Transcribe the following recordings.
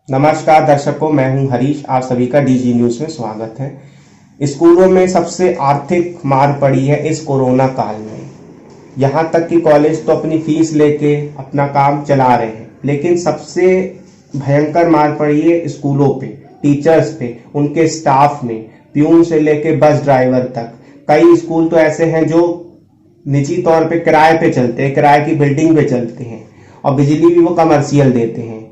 नमस्कार दर्शकों, मैं हूं हरीश। आप सभी का डीजी न्यूज में स्वागत है। स्कूलों में सबसे आर्थिक मार पड़ी है इस कोरोना काल में। यहां तक कि कॉलेज तो अपनी फीस लेके अपना काम चला रहे हैं, लेकिन सबसे भयंकर मार पड़ी है स्कूलों पे, टीचर्स पे, उनके स्टाफ में, प्यून से लेके बस ड्राइवर तक। कई स्कूल तो ऐसे हैं जो निजी तौर पे किराए पे चलते हैं, किराए की बिल्डिंग पे चलते हैं, और बिजली भी वो कमर्शियल देते हैं।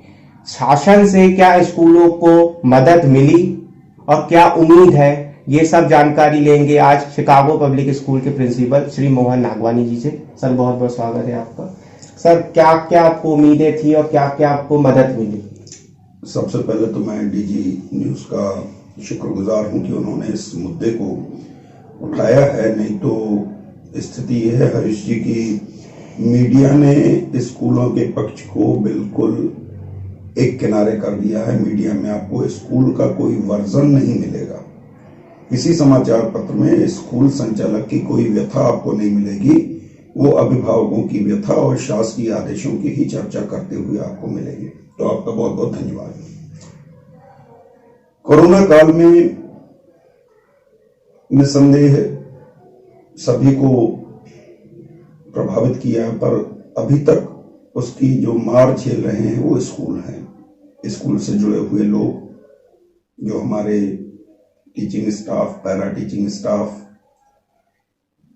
शासन से क्या स्कूलों को मदद मिली और क्या उम्मीद है, ये सब जानकारी लेंगे आज शिकागो पब्लिक स्कूल के प्रिंसिपल श्री मोहन नागवानी जी से। सर, बहुत बहुत स्वागत है आपका। सर, क्या क्या आपको उम्मीदें थी और क्या क्या आपको मदद मिली? सबसे पहले तो मैं डीजी न्यूज का शुक्रगुजार हूं कि उन्होंने इस मुद्दे को उठाया है। नहीं तो स्थिति यह है हरीश जी की मीडिया ने स्कूलों के पक्ष को बिल्कुल एक किनारे कर दिया है। मीडिया में आपको स्कूल का कोई वर्जन नहीं मिलेगा। किसी समाचार पत्र में स्कूल संचालक की कोई व्यथा आपको नहीं मिलेगी। वो अभिभावकों की व्यथा और शासकीय आदेशों की ही चर्चा करते हुए आपको मिलेगी। तो आपका बहुत बहुत धन्यवाद। कोरोना काल में निसंदेह सभी को प्रभावित किया, पर अभी तक उसकी जो मार झेल रहे हैं वो स्कूल हैं। स्कूल से जुड़े हुए लोग, जो हमारे teaching staff, para teaching staff,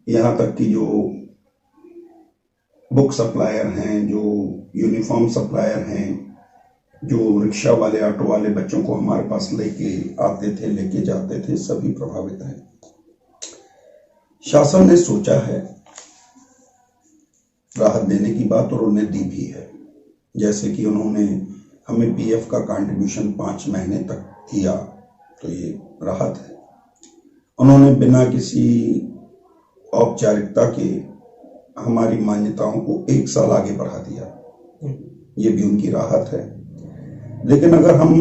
यहाँ तक कि जो बुक सप्लायर हैं, जो यूनिफॉर्म सप्लायर हैं, जो रिक्शा वाले, ऑटो वाले बच्चों को हमारे पास लेके आते थे, लेके जाते थे, सभी प्रभावित हैं। शासन ने सोचा है राहत देने की बात और उन्हें दी भी है। जैसे कि उन्होंने हमें पीएफ का कंट्रीब्यूशन 5 महीने तक दिया, तो ये राहत है। उन्होंने बिना किसी औपचारिकता के हमारी मान्यताओं को 1 साल आगे बढ़ा दिया, ये भी उनकी राहत है। लेकिन अगर हम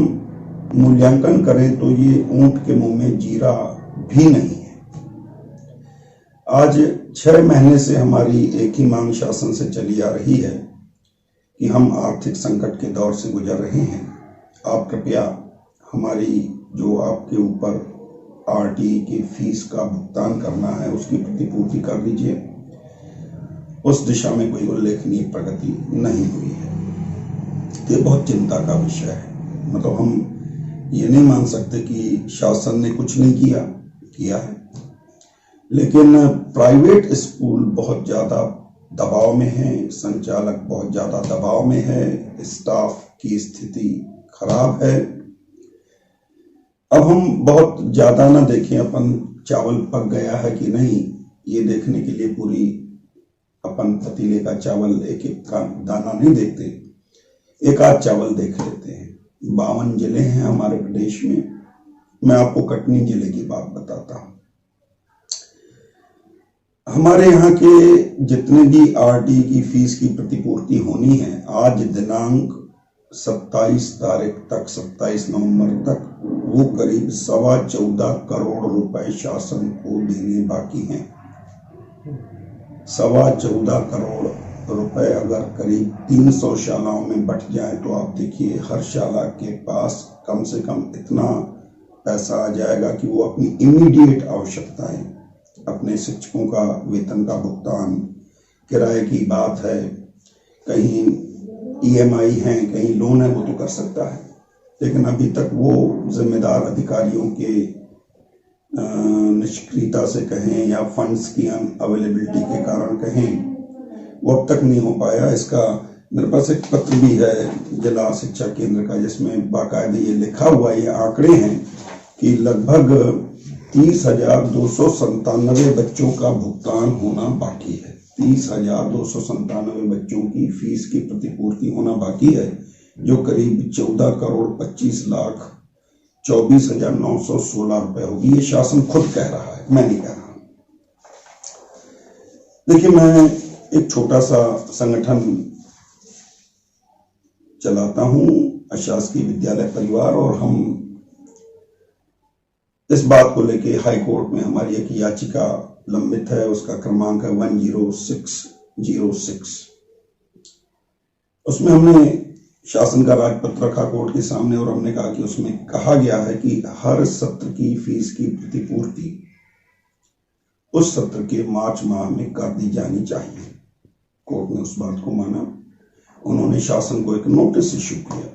मूल्यांकन करें तो ये ऊंट के मुंह में जीरा भी नहीं है। आज 6 महीने से हमारी एक ही मांग शासन से चली आ रही है कि हम आर्थिक संकट के दौर से गुजर रहे हैं। आप कृपया हमारी जो आपके ऊपर आरटीई की फीस का भुगतान करना है उसकी प्रतिपूर्ति कर दीजिए। उस दिशा में कोई उल्लेखनीय प्रगति नहीं हुई है। ये बहुत चिंता का विषय है। मतलब हम ये नहीं मान सकते कि शासन ने कुछ नहीं किया है। लेकिन प्राइवेट स्कूल बहुत ज्यादा दबाव में है, संचालक बहुत ज्यादा दबाव में है, स्टाफ की स्थिति खराब है। अब हम बहुत ज्यादा ना देखें अपन चावल पक गया है कि नहीं, ये देखने के लिए पूरी अपन पतीले का चावल एक एक का दाना नहीं देखते, एक आध चावल देख लेते हैं। 52 जिले हैं हमारे प्रदेश में। मैं आपको कटनी जिले की बात बताता हूं। हमारे यहाँ के जितने भी आरटी की फीस की प्रतिपूर्ति होनी है, आज दिनांक 27 तारीख तक, 27 नवंबर तक, वो करीब 14.25 करोड़ रुपए शासन को देने बाकी हैं। 14.25 करोड़ रुपए अगर करीब 300 शालाओं में बट जाए तो आप देखिए हर शाला के पास कम से कम इतना पैसा आ जाएगा कि वो अपनी इमीडिएट आवश्यकताएं, अपने शिक्षकों का वेतन का भुगतान, किराए की बात है, कहीं ईएमआई है, कहीं लोन है, वो तो कर सकता है। लेकिन अभी तक वो जिम्मेदार अधिकारियों के निष्क्रियता से कहें या फंड्स की अवेलेबिलिटी के कारण कहें, वो अब तक नहीं हो पाया। इसका मेरे पास एक पत्र भी है जिला शिक्षा केंद्र का, जिसमें बाकायदे ये लिखा हुआ, ये आंकड़े हैं कि लगभग 30,297 बच्चों का भुगतान होना बाकी है। 30,297 बच्चों की फीस की प्रतिपूर्ति होना बाकी है, जो करीब 14 करोड़ 25 लाख 24,916 रुपए होगी। ये शासन खुद कह रहा है, मैं नहीं कह रहा। देखिए, मैं एक छोटा सा संगठन चलाता हूं, अशासकीय विद्यालय परिवार, और हम इस बात को लेके हाई कोर्ट में हमारी एक याचिका लंबित है। उसका क्रमांक है 10606। उसमें हमने शासन का राजपत्र रखा कोर्ट के सामने और हमने कहा कि उसमें कहा गया है कि हर सत्र की फीस की प्रतिपूर्ति उस सत्र के मार्च माह में कर दी जानी चाहिए। कोर्ट ने उस बात को माना। उन्होंने शासन को एक नोटिस इश्यू किया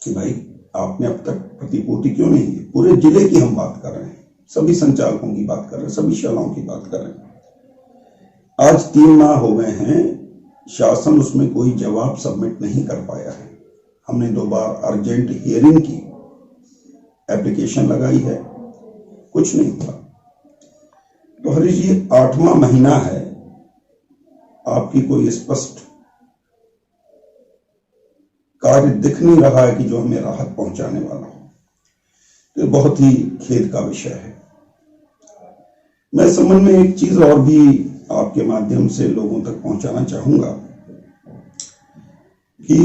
कि भाई आपने अब तक प्रतिपूर्ति क्यों नहीं की। पूरे जिले की हम बात कर रहे हैं, सभी संचालकों की बात कर रहे हैं, सभी शालाओं की बात कर रहे हैं। आज 3 माह हो गए हैं, शासन उसमें कोई जवाब सबमिट नहीं कर पाया है। हमने 2 बार अर्जेंट हियरिंग की, एप्लीकेशन लगाई है, कुछ नहीं हुआ। तो हरीश जी 8वां महीना है, आपकी कोई स्पष्ट कार्य दिख नहीं रहा है कि जो हमें राहत पहुंचाने वाला हो। तो बहुत ही खेद का विषय है। मैं इस संबंध में एक चीज और भी आपके माध्यम से लोगों तक पहुंचाना चाहूंगा कि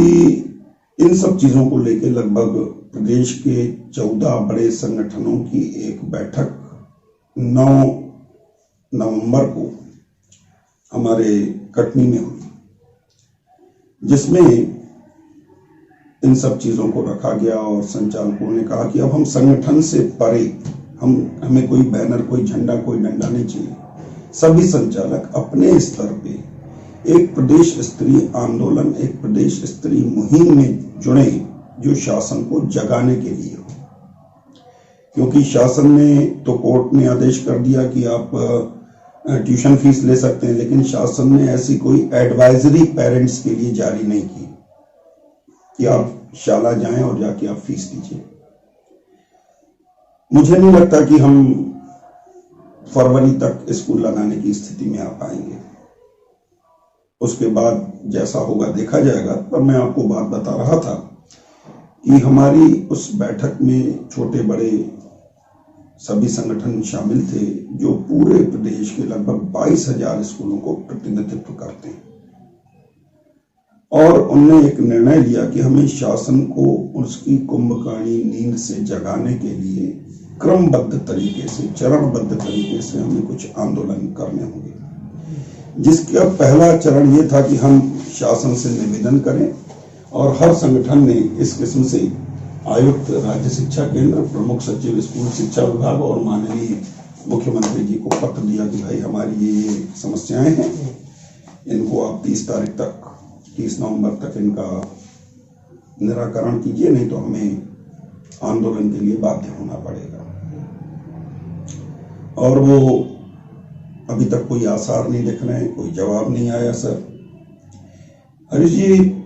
इन सब चीजों को लेकर लगभग प्रदेश के 14 बड़े संगठनों की एक बैठक 9 नवंबर को हमारे कटनी में हुई, जिसमें इन सब चीजों को रखा गया और संचालकों ने कहा कि अब हम संगठन से परे, हमें कोई बैनर, कोई झंडा, कोई डंडा नहीं चाहिए। सभी संचालक अपने स्तर पे एक प्रदेश स्तरीय आंदोलन, एक प्रदेश स्तरीय मुहिम में जुड़े जो शासन को जगाने के लिए हो। क्योंकि शासन ने तो, कोर्ट ने आदेश कर दिया कि आप ट्यूशन फीस ले सकते हैं, लेकिन शासन ने ऐसी कोई एडवाइजरी पेरेंट्स के लिए जारी नहीं की कि आप शाला जाएं और जाके आप फीस दीजिए। मुझे नहीं लगता कि हम फरवरी तक स्कूल लगाने की स्थिति में आ पाएंगे। उसके बाद जैसा होगा देखा जाएगा। पर मैं आपको बात बता रहा था कि हमारी उस बैठक में छोटे बड़े सभी संगठन शामिल थे जो पूरे प्रदेश के लगभग 22,000 स्कूलों को प्रतिनिधित्व करते हैं। और उन्होंने एक निर्णय लिया कि हमें शासन को उसकी कुंभकर्णी नींद से जगाने के लिए क्रमबद्ध तरीके से, चरणबद्ध तरीके से हमें कुछ आंदोलन करने होंगे। जिसका पहला चरण ये था कि हम शासन से निवेदन करें और हर संगठन ने इस किस्म से आयुक्त राज्य शिक्षा केंद्र, प्रमुख सचिव स्कूल शिक्षा विभाग और माननीय मुख्यमंत्री जी को पत्र दिया कि भाई हमारी ये समस्याएं हैं, इनको आप 30 नवंबर तक इनका निराकरण कीजिए, नहीं तो हमें आंदोलन के लिए बाध्य होना पड़ेगा। और वो अभी तक कोई आसार नहीं दिख रहे हैं, कोई जवाब नहीं आया। सर हरीश जी,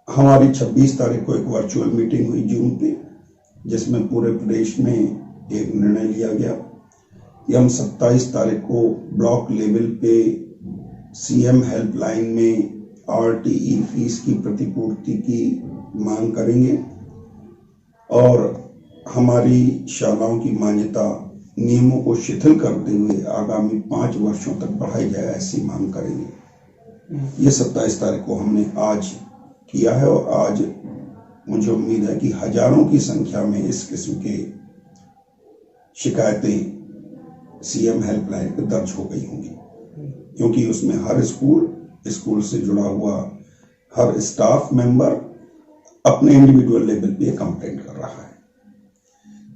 हमारी 26 तारीख को एक वर्चुअल मीटिंग हुई जून पे, जिसमें पूरे प्रदेश में एक निर्णय लिया गया कि हम 27 तारीख को ब्लॉक लेवल पे सीएम हेल्पलाइन में आरटीई फीस की प्रतिपूर्ति की मांग करेंगे और हमारी शालाओं की मान्यता नियमों को शिथिल करते हुए आगामी 5 वर्षों तक बढ़ाई जाए, ऐसी मांग करेंगे। ये 27 तारीख को हमने आज किया है और आज मुझे उम्मीद है कि हजारों की संख्या में इस किस्म के शिकायतें सीएम हेल्पलाइन पर दर्ज हो गई होंगी, क्योंकि उसमें हर स्कूल से जुड़ा हुआ हर स्टाफ मेंबर अपने इंडिविजुअल लेवल पे कंप्लेंट कर रहा है।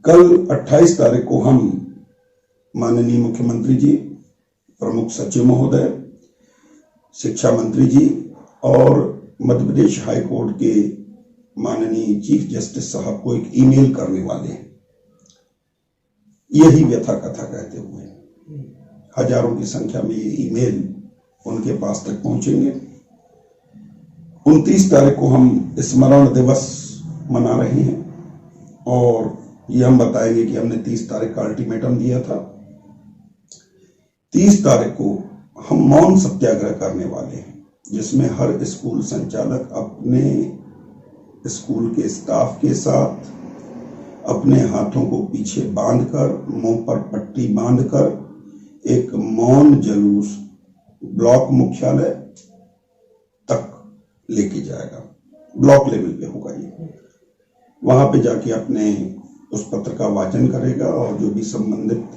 कल 28 तारीख को हम माननीय मुख्यमंत्री जी, प्रमुख सचिव महोदय, शिक्षा मंत्री जी और मध्य प्रदेश हाई कोर्ट के माननीय चीफ जस्टिस साहब को एक ईमेल करने वाले हैं, यही व्यथा कथा कहते हुए हजारों की संख्या में ये ईमेल उनके पास तक पहुंचेंगे। 29 तारीख को हम स्मरण दिवस मना रहे हैं और ये हम बताएंगे कि हमने 30 तारीख का अल्टीमेटम दिया था। 30 तारीख को हम मौन सत्याग्रह करने वाले हैं, जिसमें हर स्कूल संचालक अपने स्कूल के स्टाफ के साथ अपने हाथों को पीछे बांधकर, मुंह पर पट्टी बांधकर एक मौन जुलूस ब्लॉक मुख्यालय तक लेके जाएगा। ब्लॉक लेवल पे होगा ये। वहां पे जाके अपने उस पत्र का वाचन करेगा और जो भी संबंधित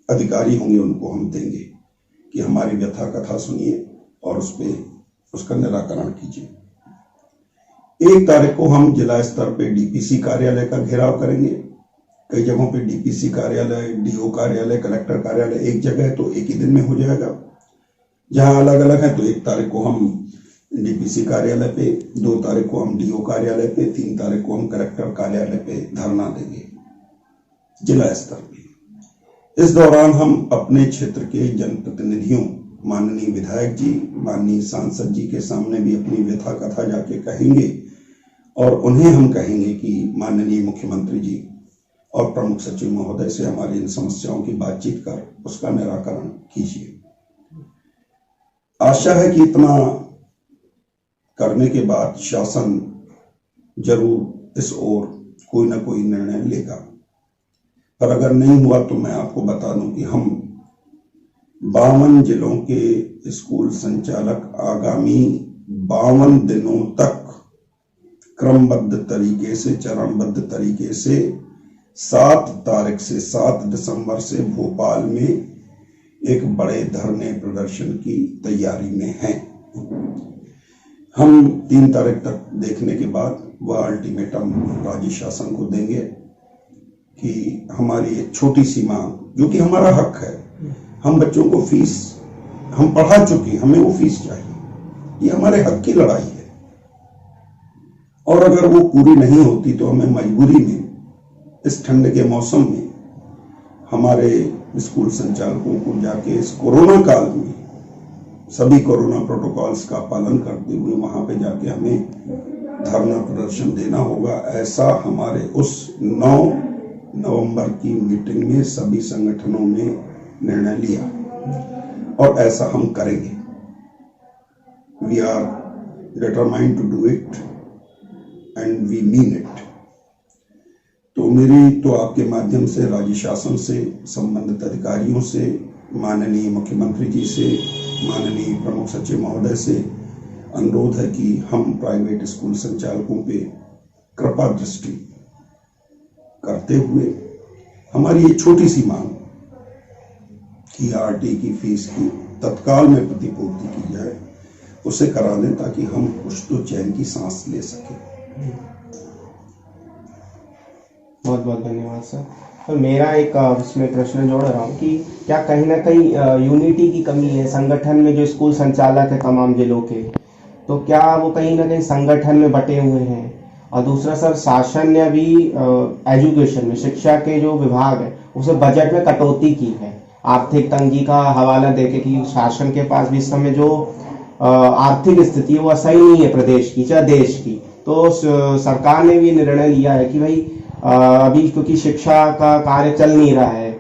अधिकारी होंगे उनको हम देंगे कि हमारी व्यथा कथा सुनिए और उस पर उसका निराकरण कीजिए। 1 तारीख को हम जिला स्तर पे डीपीसी कार्यालय का घेराव करेंगे। कई जगहों पे डीपीसी कार्यालय, डीओ कार्यालय, कलेक्टर कार्यालय एक जगह है तो एक ही दिन में हो जाएगा। जहां अलग अलग है तो 1 तारीख को हम डीपीसी कार्यालय पे, 2 तारीख को हम डीओ कार्यालय पे, 3 तारीख को हम कलेक्टर कार्यालय पे धरना देंगे जिला स्तर पे। इस दौरान हम अपने क्षेत्र के जनप्रतिनिधियों, माननीय विधायक जी, माननीय सांसद जी के सामने भी अपनी व्यथा कथा जाके कहेंगे और उन्हें हम कहेंगे कि माननीय मुख्यमंत्री जी और प्रमुख सचिव महोदय से हमारी इन समस्याओं की बातचीत कर उसका निराकरण कीजिए। आशा है कि इतना करने के बाद शासन जरूर इस ओर कोई ना कोई निर्णय लेगा, पर अगर नहीं हुआ तो मैं आपको बता दूं कि हम 52 जिलों के स्कूल संचालक आगामी 52 दिनों तक क्रमबद्ध तरीके से, चरणबद्ध तरीके से 7 तारीख से 7 दिसंबर से भोपाल में एक बड़े धरने प्रदर्शन की तैयारी में हैं। हम 3 तारीख तक देखने के बाद वह अल्टीमेटम राज्य शासन को देंगे कि हमारी एक छोटी सी मांग, जो कि हमारा हक है, हम बच्चों को फीस हम पढ़ा चुके, हमें वो फीस चाहिए, ये हमारे हक की लड़ाई है। और अगर वो पूरी नहीं होती तो हमें मजबूरी में इस ठंड के मौसम में हमारे स्कूल संचालकों को जाके इस कोरोना काल में सभी कोरोना प्रोटोकॉल्स का पालन करते हुए वहां पे जाके हमें धरना प्रदर्शन देना होगा। ऐसा हमारे उस 9 नवंबर की मीटिंग में सभी संगठनों ने निर्णय लिया और ऐसा हम करेंगे। We are determined to do it and we mean it. तो मेरी तो आपके माध्यम से राज्य शासन से, संबंधित अधिकारियों से, माननीय मुख्यमंत्री जी से, माननीय प्रमुख सचिव महोदय से अनुरोध है कि हम प्राइवेट स्कूल संचालकों पे कृपा दृष्टि करते हुए हमारी ये छोटी सी मांग कि आरटी की फीस की तत्काल में प्रतिपूर्ति की जाए, उसे करा दें ताकि हम कुछ तो चैन की सांस ले सकें। बहुत बहुत धन्यवाद सर। तो मेरा एक इसमें प्रश्न जोड़ रहा हूँ कि क्या कहीं ना कहीं यूनिटी की कमी है संगठन में, जो स्कूल संचालक है तमाम जिलों के, तो क्या वो कहीं ना कहीं संगठन में बटे हुए हैं? और दूसरा सर, शासन ने अभी एजुकेशन में, शिक्षा के जो विभाग है उसे बजट में कटौती की है, आर्थिक तंगी का हवाला देके कि शासन के पास भी इस समय जो आर्थिक स्थिति है वो सही नहीं है प्रदेश की चाहे देश की। तो सरकार ने भी निर्णय लिया है कि भाई अभी क्योंकि शिक्षा का कार्य चल नहीं रहा है,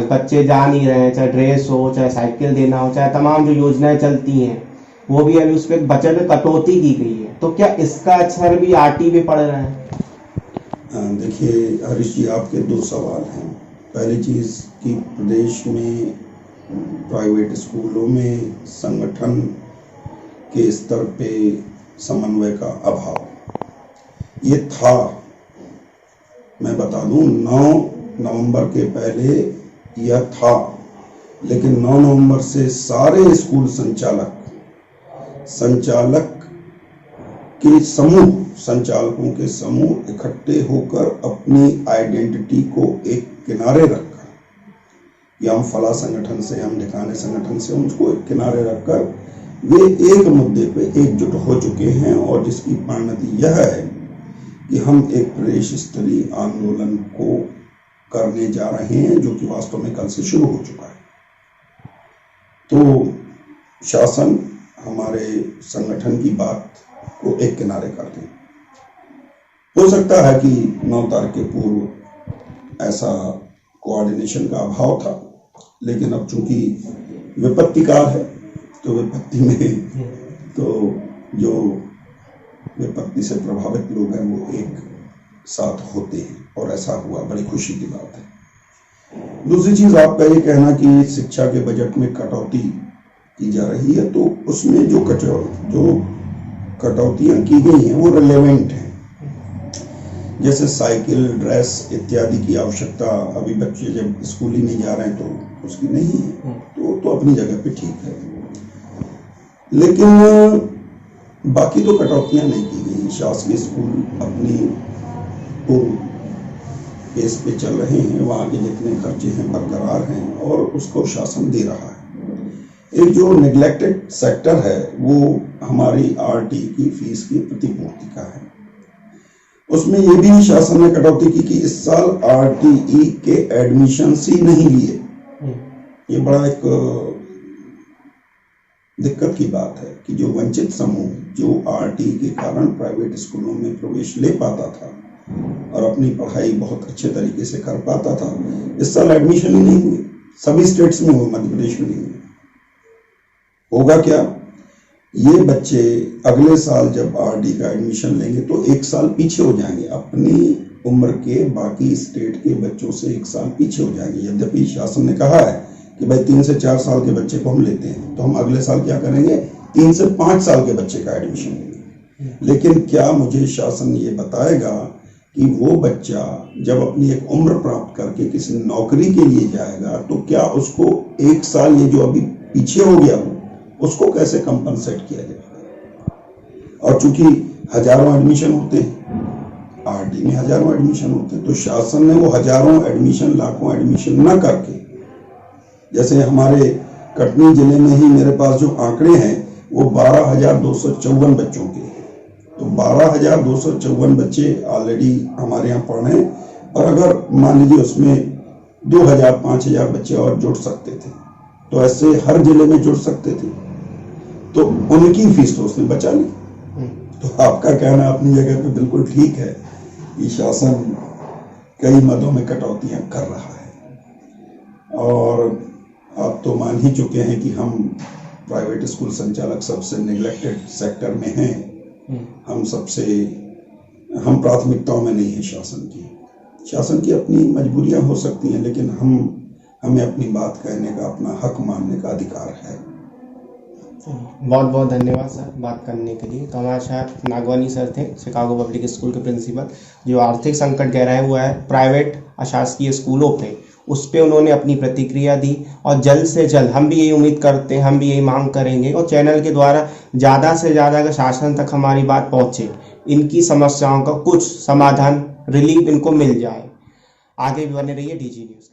बच्चे जा नहीं रहे हैं, चाहे ड्रेस हो, चाहे साइकिल देना हो, चाहे तमाम जो योजनाएं चलती हैं वो भी अभी उस पर बजट में कटौती की गई है, तो क्या इसका असर भी आरटी पे पड़ रहा है? देखिए हरीश जी, आपके 2 सवाल हैं। पहली चीज कि प्रदेश में प्राइवेट स्कूलों में संगठन के स्तर पे समन्वय का अभाव, ये था, मैं बता दूं 9 नवंबर के पहले यह था, लेकिन 9 नवंबर से सारे स्कूल संचालक के समूह, संचालकों के समूह इकट्ठे होकर अपनी आइडेंटिटी को एक किनारे रखकर, या हम फला संगठन से, हम ढिकाने संगठन से, उनको एक किनारे रखकर वे एक मुद्दे पे एकजुट हो चुके हैं, और जिसकी परिणति यह है कि हम एक प्रदेश स्तरीय आंदोलन को करने जा रहे हैं, जो कि वास्तव में कल से शुरू हो चुका है। तो शासन हमारे संगठन की बात को एक किनारे कर दे। हो सकता है कि 9 तारीख के पूर्व ऐसा कोऑर्डिनेशन का अभाव था, लेकिन अब चूंकि विपत्ति काल है तो विपत्ति में तो जो विपत्ति से प्रभावित लोग हैं वो एक साथ होते हैं, और ऐसा हुआ, बड़ी खुशी की बात है। दूसरी चीज, आपका ये कहना कि शिक्षा के बजट में कटौती की जा रही है, तो उसमें जो कटौतियां की गई हैं वो रिलेवेंट हैं। जैसे साइकिल, ड्रेस इत्यादि की आवश्यकता अभी बच्चे जब स्कूल ही नहीं जा रहे हैं तो उसकी नहीं है, तो अपनी जगह पे ठीक है। लेकिन बाकी तो कटौतियां नहीं की गई। शासकीय स्कूल अपनी पूर्व पेस पे चल रहे हैं, वहाँ के जितने खर्चे हैं बरकरार हैं और उसको शासन दे रहा है। एक जो नेग्लेक्टेड सेक्टर है वो हमारी आरटी की फीस की प्रतिपूर्ति का है। उसमें ये भी शासन ने कटौती की कि इस साल आरटीई के एडमिशन ही नहीं लिए। ये बड़ा एक दिक्कत की बात है कि जो वंचित समूह जो आरटी के कारण प्राइवेट स्कूलों में प्रवेश ले पाता था और अपनी पढ़ाई बहुत अच्छे तरीके से कर पाता था, इस साल एडमिशन ही नहीं हुए। सभी स्टेट्स में हुए, मध्य प्रदेश में नहीं हुए। होगा क्या, ये बच्चे अगले साल जब आरडी का एडमिशन लेंगे तो एक साल पीछे हो जाएंगे, अपनी उम्र के बाकी स्टेट के बच्चों से एक साल पीछे हो जाएंगे। यद्यपि शासन ने कहा है कि भाई 3 से 4 साल के बच्चे को हम लेते हैं, तो हम अगले साल क्या करेंगे, 3 से 5 साल के बच्चे का एडमिशन लेंगे। लेकिन क्या मुझे शासन ये बताएगा कि वो बच्चा जब अपनी एक उम्र प्राप्त करके किसी नौकरी के लिए जाएगा तो क्या उसको एक साल ये जो अभी पीछे हो गया हो उसको कैसे कंपनसेट किया जाएगा। और चूंकि हजारों एडमिशन होते हैं, आरडी में हजारों एडमिशन होते हैं, तो शासन ने वो हजारों एडमिशन लाखों एडमिशन न करके, जैसे हमारे कटनी जिले में ही मेरे पास जो आंकड़े हैं वो 12,254 बच्चों के, तो 12,254 बच्चे ऑलरेडी हमारे यहाँ पढ़ रहे हैं। और अगर मान लीजिए उसमें 2,000 5,000 बच्चे और जुड़ सकते थे तो ऐसे हर जिले में जुड़ सकते थे, तो उनकी फीस तो उसने बचा ली। तो आपका कहना अपनी जगह पे बिल्कुल ठीक है कि शासन कई मदों में कटौतियां कर रहा है। और आप तो मान ही चुके हैं कि हम प्राइवेट स्कूल संचालक सबसे नेग्लेक्टेड सेक्टर में हैं। हम प्राथमिकताओं में नहीं है शासन की अपनी मजबूरियां हो सकती हैं, लेकिन हमें अपनी बात कहने का, अपना हक मानने का अधिकार है। बहुत बहुत धन्यवाद सर बात करने के लिए। तो हमारे साथ नागवानी सर थे, शिकागो पब्लिक स्कूल के प्रिंसिपल। जो आर्थिक संकट गहराया हुआ है प्राइवेट अशासकीय स्कूलों पे, उस पर उन्होंने अपनी प्रतिक्रिया दी। और जल्द से जल्द हम भी यही उम्मीद करते हैं, हम भी यही मांग करेंगे और चैनल के द्वारा ज़्यादा से ज़्यादा अगर शासन तक हमारी बात पहुँचे, इनकी समस्याओं का कुछ समाधान, रिलीफ इनको मिल जाए। आगे भी बने रहिए DG न्यूज़।